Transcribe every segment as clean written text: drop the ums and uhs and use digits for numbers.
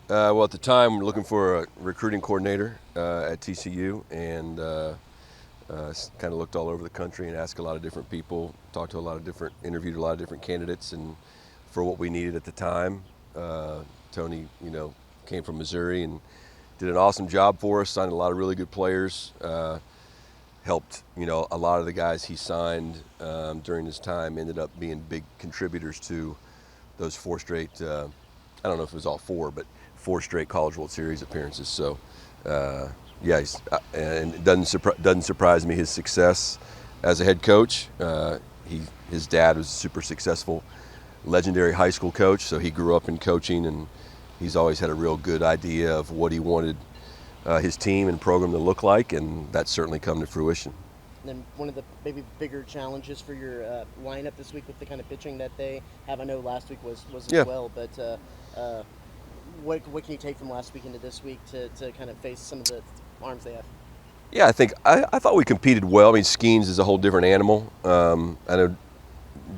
Well, at the time, we're looking for a recruiting coordinator at TCU, and kind of looked all over the country and asked a lot of different people, interviewed a lot of different candidates, and for what we needed at the time, Tony, came from Missouri and did an awesome job for us. Signed a lot of really good players. Helped, a lot of the guys he signed during his time ended up being big contributors to those four straight. I don't know if it was all four, but four straight College World Series appearances. So, yeah, and it doesn't surprise me his success as a head coach. His dad was a super successful, legendary high school coach, so he grew up in coaching, and he's always had a real good idea of what he wanted his team and program to look like, and that's certainly come to fruition. And then one of the maybe bigger challenges for your lineup this week with the kind of pitching that they have. I know last week was as well, but what can you take from last week into this week to kind of face some of the arms they have? Yeah, I thought we competed well. I mean, Skeens is a whole different animal. I know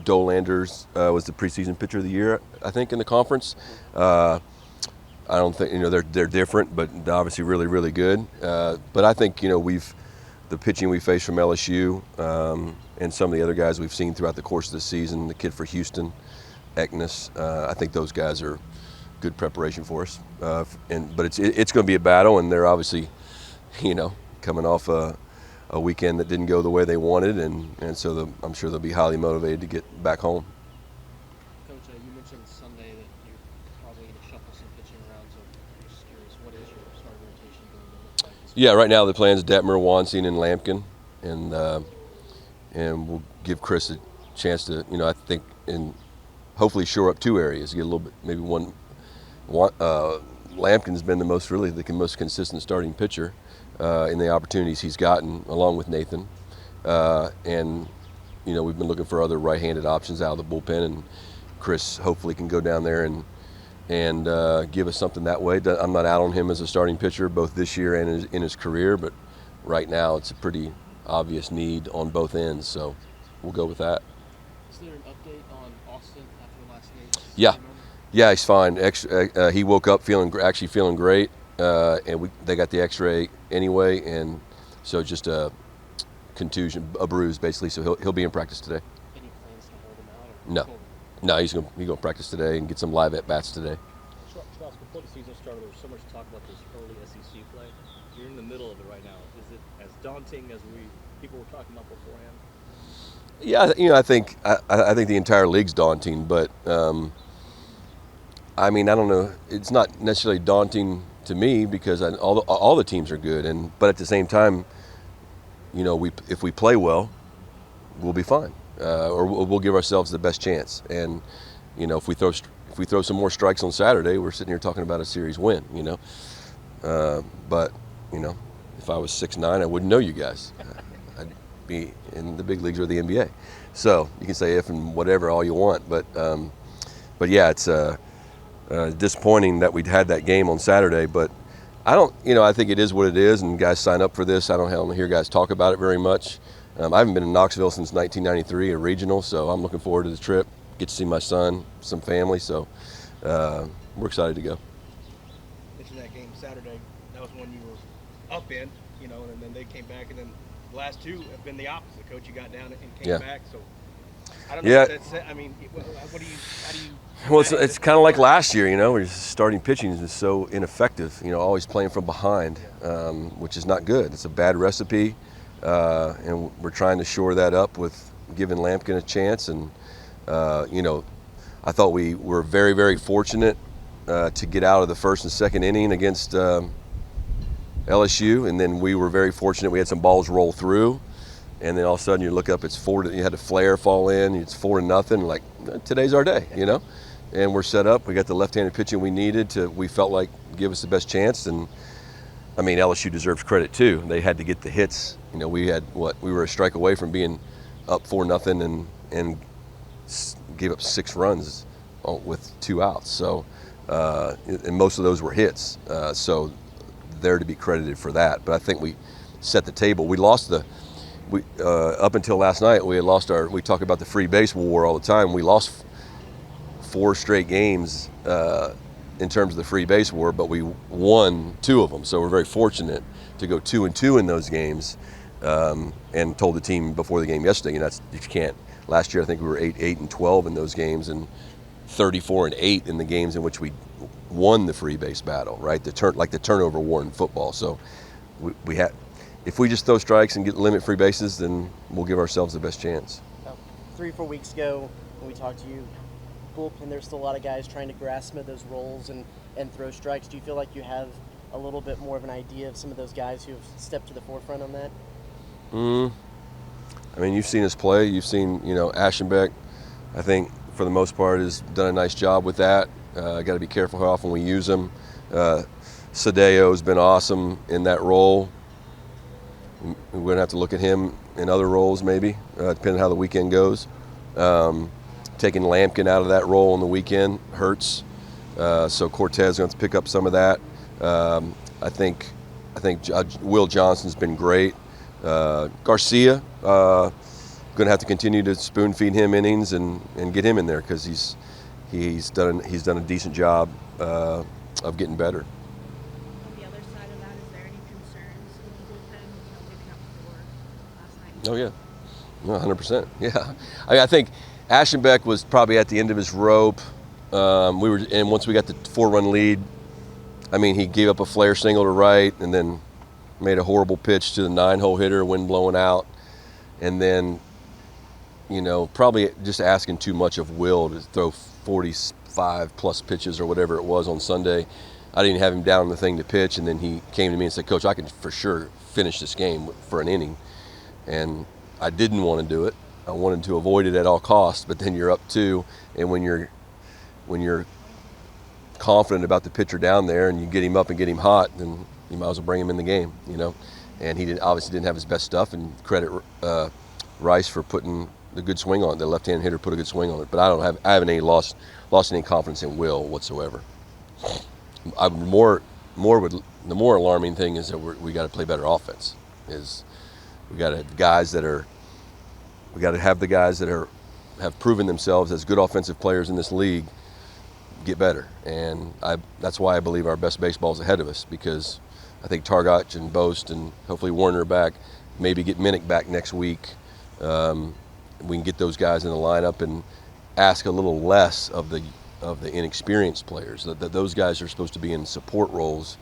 Dolanders was the preseason pitcher of the year, I think, in the conference. I don't think they're different, but they're obviously really, really good. But I think the pitching we faced from LSU and some of the other guys we've seen throughout the course of the season, the kid for Houston, Eknes, I think those guys are good preparation for us. But it's going to be a battle, and they're obviously, coming off a weekend that didn't go the way they wanted, and so I'm sure they'll be highly motivated to get back home. Coach, you mentioned Sunday that you're probably going to shuffle some pitching around, so I'm just curious, what is your starting rotation going to look like this week? Yeah, right now the plan is Detmer, Weinstein, and Lampkin, and we'll give Chris a chance to, I think, and hopefully shore up two areas, get a little bit, maybe one. Lampkin's been the most consistent starting pitcher in the opportunities he's gotten, along with Nathan, and we've been looking for other right-handed options out of the bullpen, and Chris hopefully can go down there and give us something that way. I'm not out on him as a starting pitcher, both this year and in his career, but right now it's a pretty obvious need on both ends, so we'll go with that. Is there an update on Austin after the last game? Yeah, he's fine. He woke up feeling great, and they got the X-ray anyway, and so just a contusion, a bruise basically. So he'll be in practice today. Any plans to hold him out? No, he's gonna practice today and get some live at bats today. Schloss, before the season started, there was so much talk about this early SEC play. You're in the middle of it right now. Is it as daunting as people were talking about beforehand? Yeah, I think the entire league's daunting, but I mean, I don't know. It's not necessarily daunting to me because all the teams are good, but at the same time, if we play well, we'll be fine, or we'll give ourselves the best chance. And if we throw some more strikes on Saturday, we're sitting here talking about a series win. But if I was 6'9", I wouldn't know you guys. I'd be in the big leagues or the NBA. So you can say if and whatever all you want, but yeah, it's disappointing that we'd had that game on Saturday, but I think it is what it is, and guys sign up for this. I don't hear guys talk about it very much. I haven't been in Knoxville since 1993, a regional, so I'm looking forward to the trip, get to see my son, some family, so we're excited to go. Mentioned that game Saturday, that was one you were up in, and then they came back, and then the last two have been the opposite. Coach, you got down and came back, so I don't know. Yeah. How do you? Well, it's kind of like last year, where starting pitching is so ineffective, always playing from behind, which is not good. It's a bad recipe, and we're trying to shore that up with giving Lampkin a chance. And, I thought we were very, very fortunate to get out of the first and second inning against LSU, and then we were very fortunate we had some balls roll through. And then all of a sudden you look up, you had a flare fall in, it's 4-0, like today's our day, And we're set up. We got the left-handed pitching we needed we felt like give us the best chance. And I mean, LSU deserves credit too. They had to get the hits. We were a strike away from being up 4-0 and gave up 6 runs with 2 outs. So, and most of those were hits. So they're to be credited for that. But I think we set the table. We lost up until last night, we talk about the free base war all the time. We lost 4 straight games in terms of the free base war, but we won 2 of them. So we're very fortunate to go 2-2 in those games. And told the team before the game yesterday, you can't. Last year I think we were 8-12 in those games, and 34-8 in the games in which we won the free base battle. Right, the turnover war in football. So we have. If we just throw strikes and limit free bases, then we'll give ourselves the best chance. 3 or 4 weeks ago, when we talked to you, bullpen, there's still a lot of guys trying to grasp some of those roles and throw strikes. Do you feel like you have a little bit more of an idea of some of those guys who have stepped to the forefront on that? I mean, you've seen us play. You've seen, Aschenbeck, I think, for the most part, has done a nice job with that. Got to be careful how often we use him. Sadeo's been awesome in that role. We're going to have to look at him in other roles maybe, depending on how the weekend goes. Taking Lampkin out of that role on the weekend hurts. So Cortez is going to have to pick up some of that. I think Will Johnson's been great. Garcia, going to have to continue to spoon feed him innings and get him in there because he's done a decent job of getting better. On the other side of that, is there any concerns with the bullpen? Maybe not before last night. Oh yeah, 100%. Yeah, I think Aschenbeck was probably at the end of his rope. And once we got the 4-run lead, I mean, he gave up a flare single to right, and then made a horrible pitch to the 9-hole hitter, wind blowing out, and then, probably just asking too much of Will to throw 45+ pitches or whatever it was on Sunday. I didn't have him down the thing to pitch, and then he came to me and said, "Coach, I can for sure finish this game for an inning," and I didn't want to do it. I wanted to avoid it at all costs, but then you're up 2, and when you're confident about the pitcher down there and you get him up and get him hot, then you might as well bring him in the game, And he obviously didn't have his best stuff, and credit Rice for putting the good swing on it. The left-hand hitter put a good swing on it, but I haven't lost any confidence in Will whatsoever. The more alarming thing is that we got to play better offense. We got to have the guys that have proven themselves as good offensive players in this league get better, and that's why I believe our best baseball is ahead of us, because I think Targach and Boast and hopefully Warner back, maybe get Minnick back next week. We can get those guys in the lineup and ask a little less of the inexperienced players. That those guys are supposed to be in support roles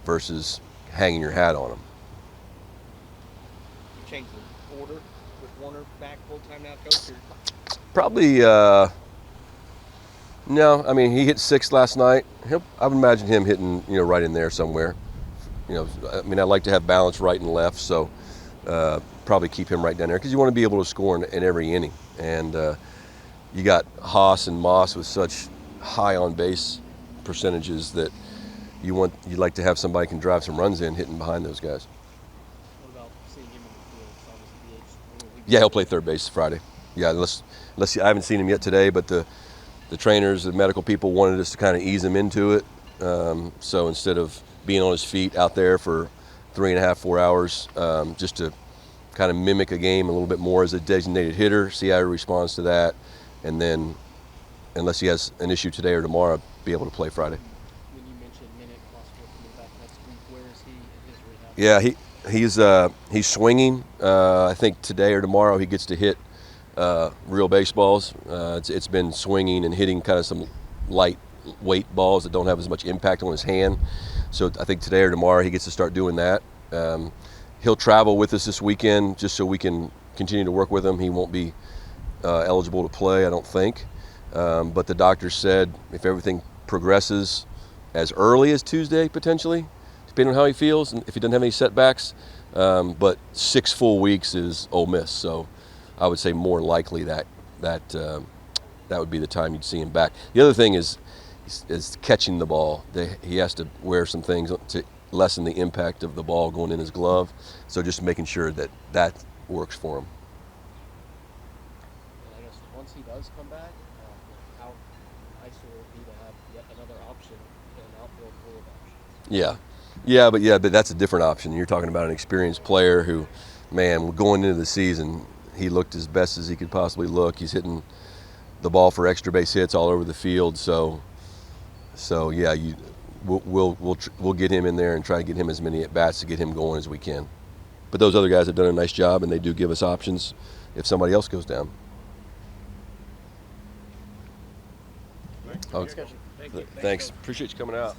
versus hanging your hat on them. Change the order with Warner back full time now, Coach? Or? Probably. No, I mean, he hit 6 last night. I would imagine him hitting, right in there somewhere. I mean, I like to have balance right and left, so probably keep him right down there because you want to be able to score in every inning. And you got Haas and Moss with such high on base percentages that you'd like to have somebody can drive some runs in hitting behind those guys. What about seeing him in the field? It's obviously Yeah, he'll play third base Friday. Yeah, unless I haven't seen him yet today, but the trainers, the medical people wanted us to kind of ease him into it. So instead of being on his feet out there for 3.5, 4 hours, just to kind of mimic a game a little bit more as a designated hitter, see how he responds to that, and then, unless he has an issue today or tomorrow, be able to play Friday. when you mentioned Minnick possibly coming back next week, where is he in his rehab? Yeah, he's swinging. I think today or tomorrow he gets to hit real baseballs. It's been swinging and hitting kind of some light weight balls that don't have as much impact on his hand. So I think today or tomorrow he gets to start doing that. He'll travel with us this weekend just so we can continue to work with him. He won't be eligible to play, I don't think. But the doctor said if everything progresses as early as Tuesday, potentially, depending on how he feels and if he doesn't have any setbacks. But 6 full weeks is Ole Miss, so I would say more likely that would be the time you'd see him back. The other thing is catching the ball. He has to wear some things to lessen the impact of the ball going in his glove. So just making sure that works for him. And I guess once he does come back, how nice will it be to have yet another option in an outfield full of options? Yeah, but that's a different option. You're talking about an experienced player who, man, going into the season, he looked as best as he could possibly look. He's hitting the ball for extra base hits all over the field. So So yeah, we'll get him in there and try to get him as many at bats to get him going as we can. But those other guys have done a nice job, and they do give us options if somebody else goes down. Right. Okay. Thank you. Thanks. Appreciate you coming out.